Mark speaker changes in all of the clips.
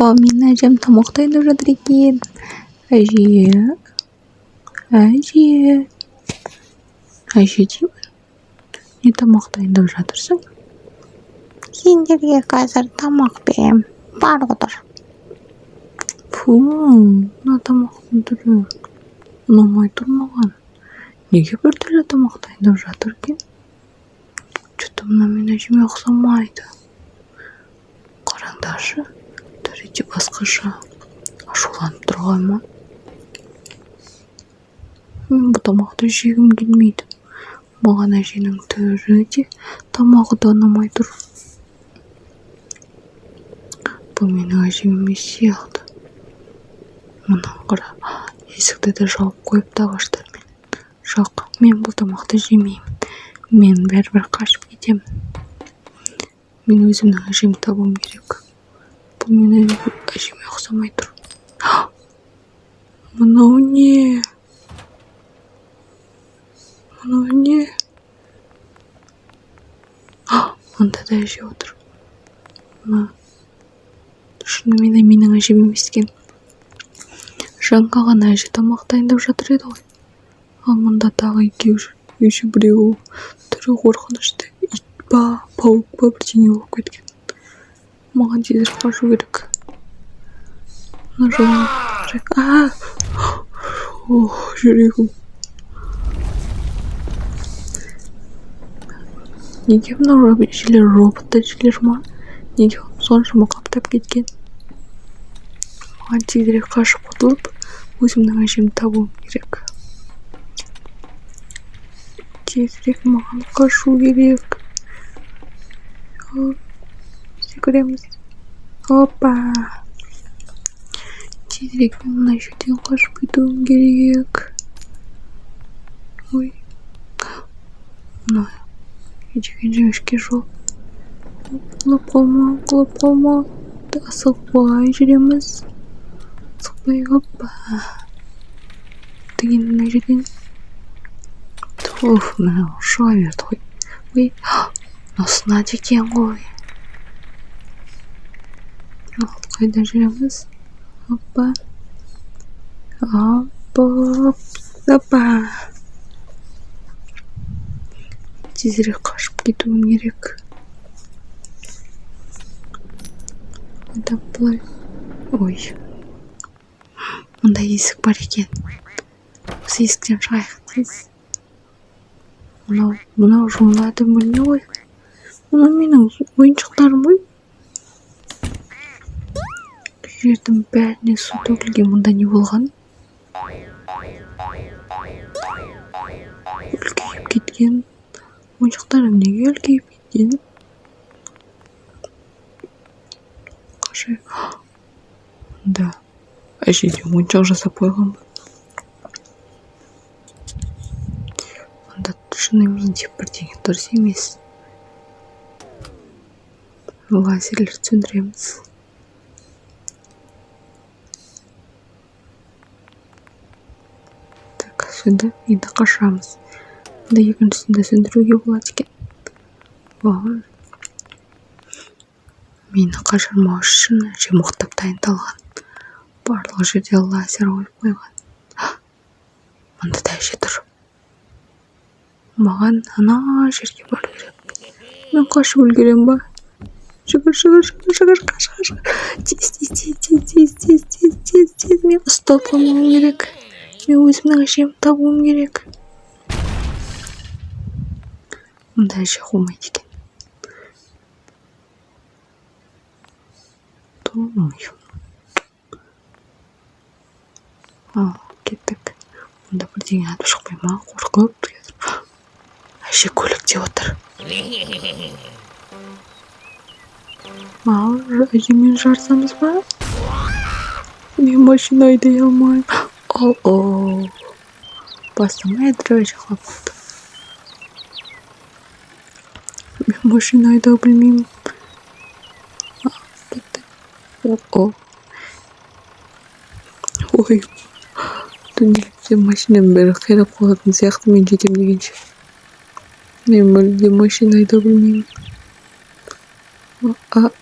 Speaker 1: Менің әжем тамақ дайындап жатыр екен. Әже, әже, әже деймін. Не тамақ дайындап жатырсың?
Speaker 2: Сендерге қазір тамақ берем. Бар отыр.
Speaker 1: Фу, мына тамақтың түрі ұнамай тұр маған. Неге біртүрлі тамақ дайындап жатыр екен? Что-то мына менің әжеме ұқсамайды. Қараңдаршы, түрі де басқаша. Ашуланып тұрған ма? Мен бұл тамақты жегім келмейді. Маған әженің түрі де, тамағы да ұнамай тұр. Бұл менің әжем емес сияқты. Мұнан қара, есікті де жауып қойыпты ағаштармен. Жоқ, мен бұл тамақты жемеймін. Мен бәрібір қашып кетемін. Мен өзімнің әжемді табуым керек. Бұл менің әжеме ұқсамай тұр. Мынау не? Мынау не? Анда да әже отыр. Шынымен де менің әжем емес екен. Жаңа ғана әже тамақ дайындап жатыр еді ғой. Ал мұнда тағы екеу жүр. Еще біреуі түрі қорқынышты. Ит па, пауық па бірдеңе болып кеткен. Маған тезірек қашу керек. Мына жолын жүрегім. Неге мынау жерлер роботты жерлер ма? Неге соншама қаптап кеткен? Маған тезірек қашып құтылып, өзімнің әжемді табуым керек. Тезірек маған қашу керек. Секіреміз. Опа! Тезірек мен мына жерден қашып кетуім керек. Ой. Мына деген жіңішке жол. Құлап қалма. Асықпай жүреміз. Асықпай, опа. Деген мына жерден. Мына шыға берді ғой. Ой, осынады екен ғой. Қайда жүреміз? Опа. Тезірек қашып кетуім керек. Бұлай. Ой. Мұнда есік бар екен. Осы есіктен шығайық тез. Мынау жұмылады мүліне ғой. Мынау менің ойыншықтарым ғой. Жердің бәріне су төгілген. Мұнда не болған? Үлкейіп кеткен. Ойыншықтарым неге үлкейіп кеткен? Қашай. Да. Әжеде ойыншық жасап қойған. Мұнда шынымен де бірдеңе дұрыс емес. Лазерлер сөндіреміз. Так, сөндіріп, енді қашамыз. Мұнда екіншісінде сөндіруге болады екен. Мені қашырмау үшін әжем мықтап дайындалған. Барлық жерде лазер ойып қойған. Мұнда да әже тұр. Маған ана жерге бару керек. Мен қашып үлгерем ба? Жүгір, қаш. Тез. Мен ұстап қалмауым керек. Мен өзімнің әжемді табуым керек. Мұнда әже қумайды екен. Кеттік. Мұнда бірдеңе атып шықпай ма? Қорқып. Әже көлікте отыр. Әжемен жарысамыз ба? Мен машина айдай алмайым. Бастамай әдірі әже қалып қалды. Мен машина айдау білмеймін. Ой, түнделікте машинам бәрі қирап қалатын сияқты мен жетем дегенше. Мен мүлде машина айдау білмеймін.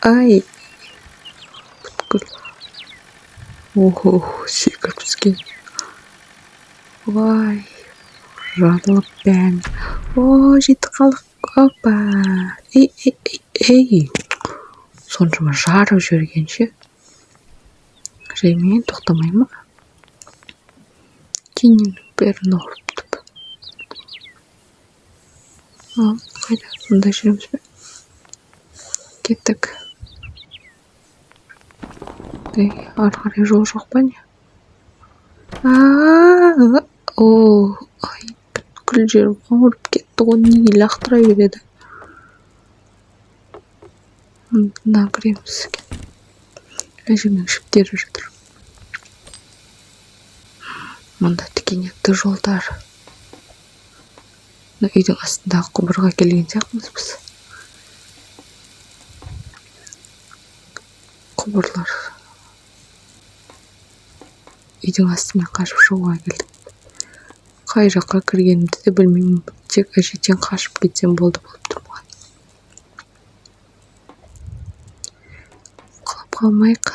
Speaker 1: Ай. Ого, секіріп түскен. Ой, жарылып бән. О, жетіп қалдық. Опа. Ей. Соншама жарып жүргенше. Жаймен тоқтамай ма? Кейіннен бәрін ұрып тұп. Қайда? Мұнда жүреміз бе? Кеттік. Ары қарай жол жоқ па не? Ай, бүткіл жерім ауырып кетті ғой, неге лақтыра береді? Мына кіреміз екен. Әжемнің шіптері жатыр. Мұнда тікенекті жолдар. Үйдің астындағы құбырға келген сияқтымыз біз. Құбырлар. Үйдің астымен қашып шығуға келдік. Қай жаққа кіргенімді де білмеймін. Тек әжеден қашып кетсем болды болып тұрмаған. Құлап қалмайық.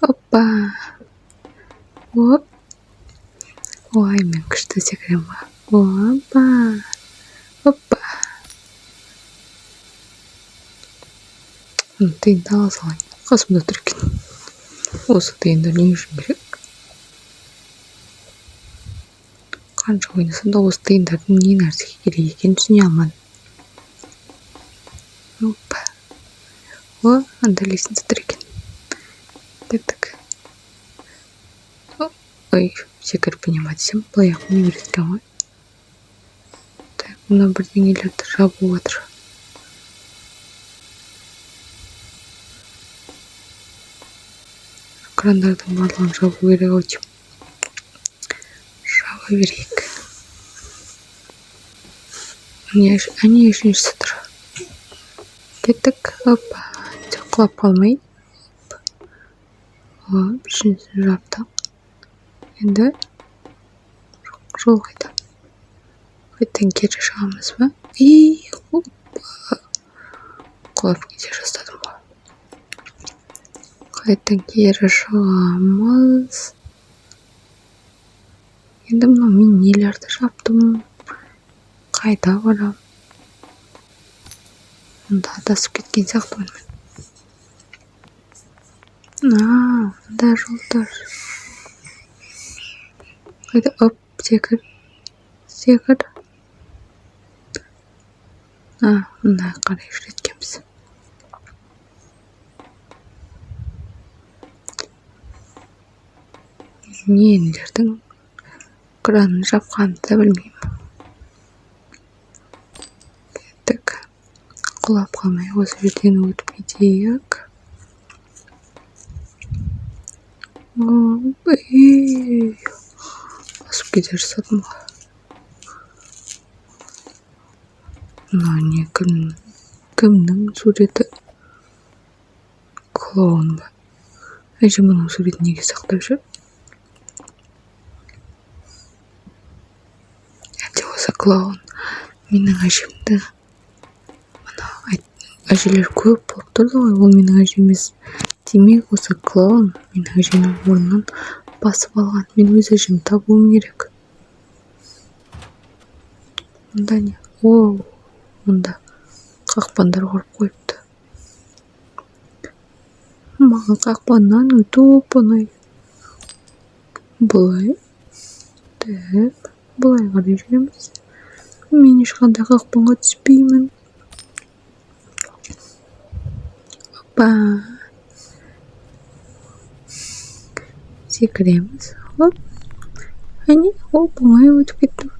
Speaker 1: Оппа. Оп. Ой, мен күшті секірем ба. Оппа. Оппа. Тиынды ала салайын. Қасымда тұр екен. Осы тиынды не үшін керек? Қанша ойнасам да осы тиындардың не нәрсеге керек екенін түсіне алмадым. Опа. Анда лестница тұр екен. Кеттік. Ой, секіріп ине ма десем, былай ақ міне береді екен ғой. Так, мына бірдеңелерді жабып отыр. Крандардың барлығын жабу керек ау деймін. Жаба берейік. Әне үшіншісі тұр. Кеттік. Опа. Құлап қалмай. Үшіншісін жаптық. Енді жол қайда? Қайттан кері шығамыз ба? Құлап кете жаздадым ба? Қайттан кері шығамыз. Енді мұна мен нелерді жаптым? Қайда барам? Мұнда адасып кеткен сияқтымын мен. Мұнда жолдар. Қайда? Оп, секір. Мұнда қарай жүреткенбіз. Нелердің кранын жапқанды да білмеймін. Кеттік. Құлап қалмай осы жерден өтіп кетейік. Асып кете жаздадым ғой. Мына не кімнің суреті? Клоун ба? Әже мұның суретін неге сақтап жүр? Әлде осы клоун менің әжемді. Әжелер көп болып тұрды ғой, ол менің әжем емес. Демек осы клоун менің әжемнің орнын басып алған. Мен өз әжемді табуым керек. Мұнда не? Мұнда қақпандар құрып қойыпты. Маған қақпаннан өту оп-оңай. Бұлай. Так, бұлай қарай жүреміз. Мен ешқандай қақпанға түспеймін. Опа. Секіреміз. Әне, оп-оңай өтіп кеттім.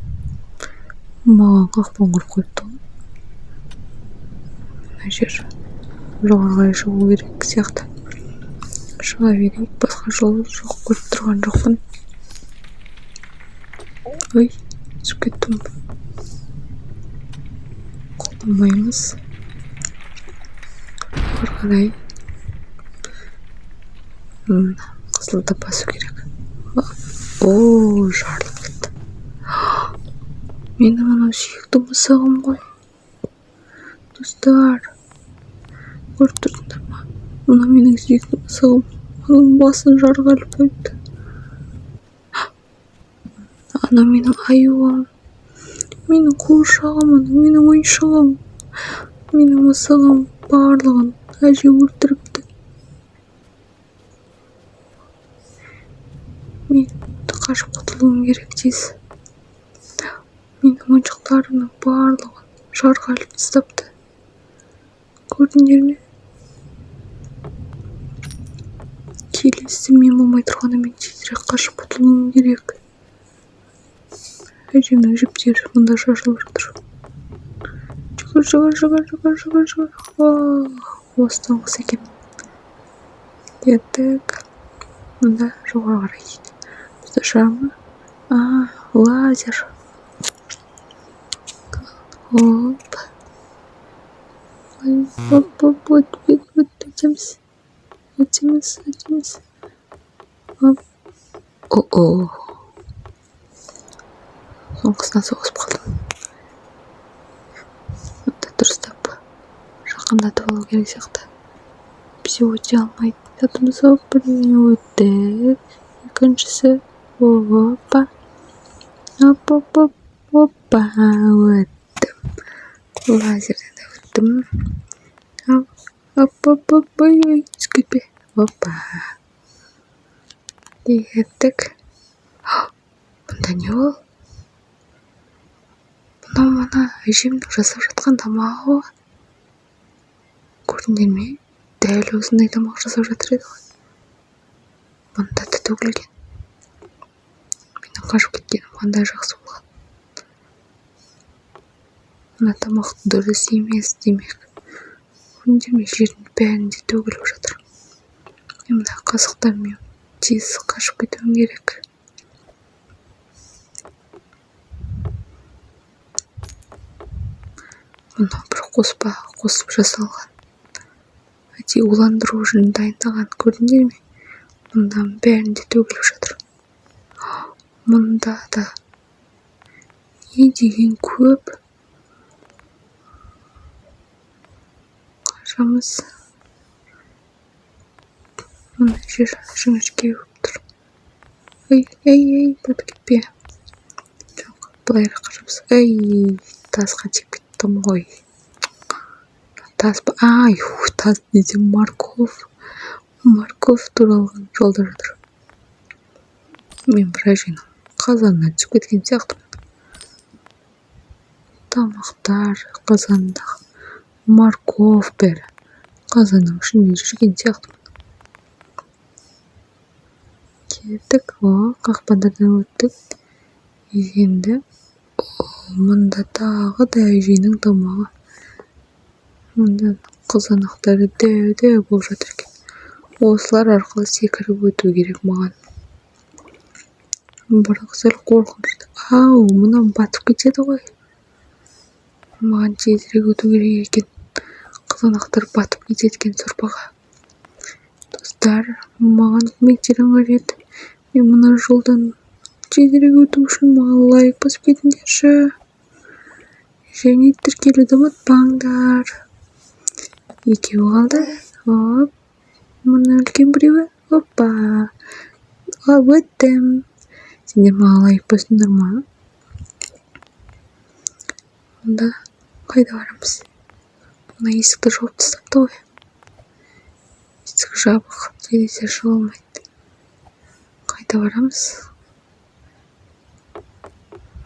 Speaker 1: Маған қақпан құрып қойыпты ғой. Мына жер жоғары қарай шығу керек сияқты. Шыға берейік, басқа жол жоқ, көріп тұрған жоқпын. Ой, түсіп кеттім. Қолдамаймыз. Ары қарай. Қызылды басу керек. Жарылып кетті. Менің анау сүйікті мысығым ғой. Достар, көріп тұрсыңдар ма? Мына менің сүйікті мысығым. оның басын жарға іліп қойыпты. Ана менің аюым, менің қуыршағым, менің ойыншығым, менің мысығым, барлығын әже өлтіріпті. Мен қашып құтылуым керек тез. Менің ойыншықтарымның барлығын жарға іліп тастапты. Көрдіңдер ме? Келесі мен болмай тұрғанда мен тезірек қашып құтылуым керек. Әжемнің жіптері мында шашылып жатыр. Жүгір. Осыдан қыс екен. Кеттік. Мында жоғары қарай дейді. Бізді шамы. Лазер. Оп. Өтеміз. Оп. Соңғысынан соғысып қалдым. Дұрыстап жақындатып алу керек сияқты. Біз өте алмайды. Жатымыз бірдеңе өттік. Екіншісі. Опа. Өттім. Лазерден де өттім. Ой, түскетпе. Опа. Кеттік. Бұнда не ол? Бұнау мана әжемнің жасап жатқан тамағы ғой. Көрдіңдер ме? Дәл осындай тамақ жасап жатыр еді ғой. Бұнда да төгілген. Менің қашып кеткенім қандай жақсы болған. Мына тамақ дұрыс емес демек. Көрдіңдер ме? Жердің бәрінде төгіліп жатыр. Мен мына қасықтармен тез қашып кетуім керек. Мұны бір қосып жасалған. Әйтеуір уландыру үшін дайындаған. Көрдіңдер ме? Мұнда бәрінде төгіліп жатыр. Мұнда да не деген көп. Қашамыз. Мұны жер жіңішке болып тұр. Ей, батып кетпе. Жоқ, былайырақ қашамыз. Тасқа тиіп кеттім ғой. Тас десе морков. Морков туралы жолда жатыр. Мен бір әженің қазанына түсіп кеткен сияқтымын. Тамақтар қазандағы. Морков бәрі қазанның ішінде жүрген сияқтымын. Кеттік. Қақпадардан өттік. Енді мұнда тағы да әженің тамағы. Мұнда қызанақтары дәу болып жатыр екен. Осылар арқылы секіріп өту керек маған. Бірақ сәл қорқынышты. Мұнан батып кетеді ғой. Маған тезірек өту керек екен. Қызанақтар батып кетеді екен сорпаға. Достар, маған көмектерің қажет. Мен мына жолдан тезірек өту үшін маған лайк басып кетіңдерші. Және тіркелуді ұмытпаңдар. Екеуі қалды. Оп. Мұны үлкен біреуі. Опа. Өттім. Сендер маған лайк басыңдар ма? Онда қайда барамыз? Мына есікті жауып тастапты ғой. Есік жабық. Терезесі аша алмайды. Қайда барамыз?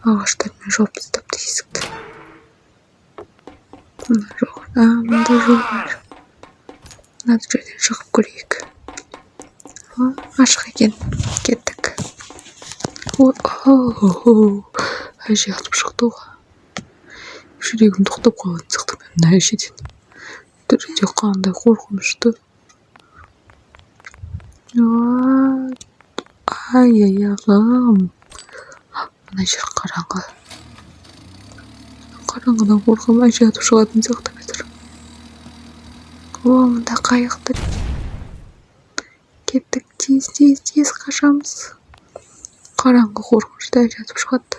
Speaker 1: Ағаштармен жауып тастапты есікті. Мұнда жол бар. Мына жерден шығып көрейік. Ашық екен. Кеттік. Әже атып шықты ғой. Жүрегім тоқтап қалған сияқты мен әжеден. Түрінде қандай қорқынышты. Аяғым. Мына жер қараңғы. Қараңғыдан қорқам, әже атып шығатын сияқты қазір. Мұнда қайықтыр. Кеттік, тез қашамыз. Қараңғы қорқынышты әже атып шығады.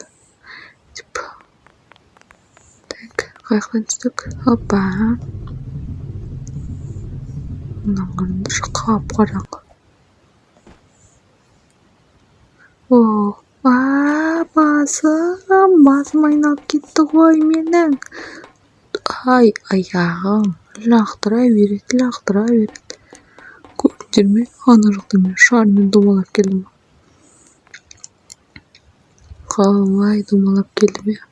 Speaker 1: Так, қайықтан түстік. Опа. Мұнан қараңғы қап қараңғы. Басым айналып кетті ғой менің. Ай, аяғым лақтыра береді. Көрдіңдер ме? Ана жақта мен шармен домалап келдім. Қалай домалап келдім я?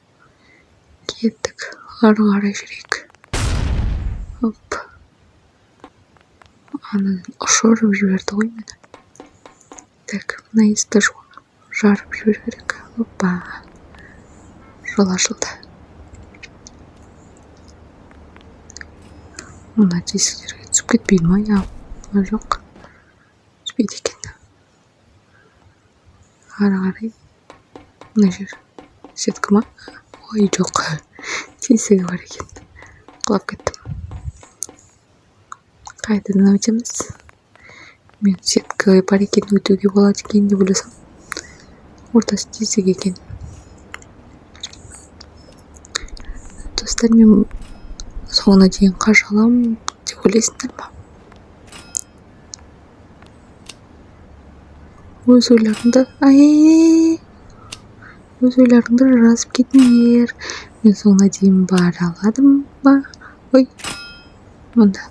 Speaker 1: Кеттік, ары қарай жүрейік. Оп. Анадан ұшырып жіберді ғой мені. Так, мына есікті жарып жіберу керек. Опа. Жол ашылды. Мына тесіктерге түсіп кетпейді ма я? Жоқ. Түспейді екен. Ары қарай. Мына жер сетка ма? Ой, жоқ. Тесігі бар екен. Құлап кеттім. Қайтадан өтеміз. Мен сетка бар екен, өтуге болады екен деп ойласам. Ортасы тесік екен. Достар, мен соңына дейін қашаламын деп ойлайсыңдар ма? Өз ойларыңды жазып кетіңдер. Мен соңына дейін бара аладым ба? Ой, мында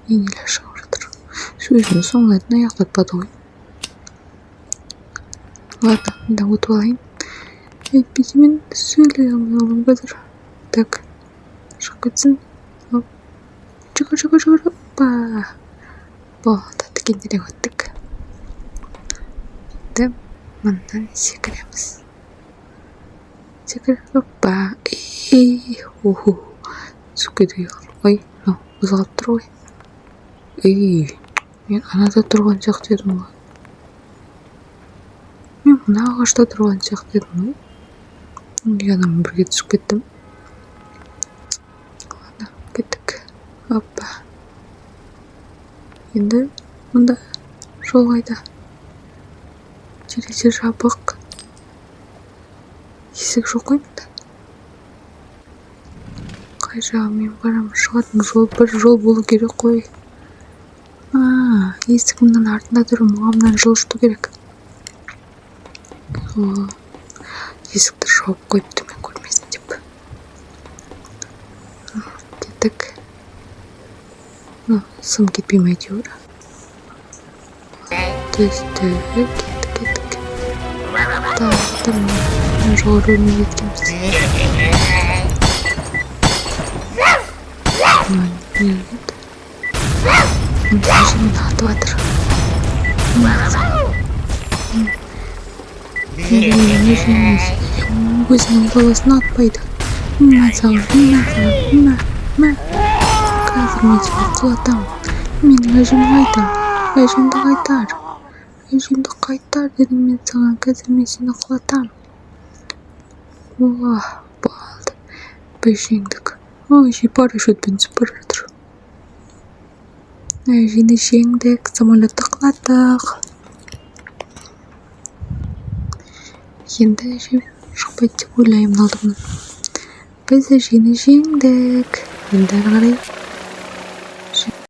Speaker 1: енелер шығып жатыр. Сөзімді соңына дейін аяқтатпады ғой. Ладно, мында өтіп алайын. Әйтпесе мен сөйлей алмай қаламын қазір. Так, шығып кетсін. Жүгір. Опа. Болды, тікендере өттік. Мындан секіреміз. Опа. Түсіп кетуге қалды. Ой, бұзылып тұр ғой. Мен анада тұрған сияқты едім ғой. Мен мына ағашта тұрған сияқты едім ғой. Анаммен бірге түсіп кеттім. Ладно, кеттік. Опа. Енді мұнда жол қайда? Терезе жабық. Есік жоқ қой мұнда. Қай жағымен барамын? Шығатын жол, бір жол болу керек қой. Есік мынан артында тұр, маған жылжыту керек. Есікті жауып қойыпты, мен көрмесін деп. Кеттік. Сым кетпей ме әйтеуір. Түстік, кеттік. Мен жоғары бөлмеге кеткенбіз. Не еді? Мені атып жатыр. Өзінің баласын атпайды. Қазір мен сені құлатамын. Менің әжем қайда? Әжемді қайтар дедім мен саған. Қазір мен сені құлатамын. Болды. Бәжеңдік. Әже парашютпен түсіп бара жатыр. Әжені жеңдік, самолетті құлаттық. Енді әже шықпайды деп ойлаймын алдымнан. Біз әжені жеңдік. Енді ары қарай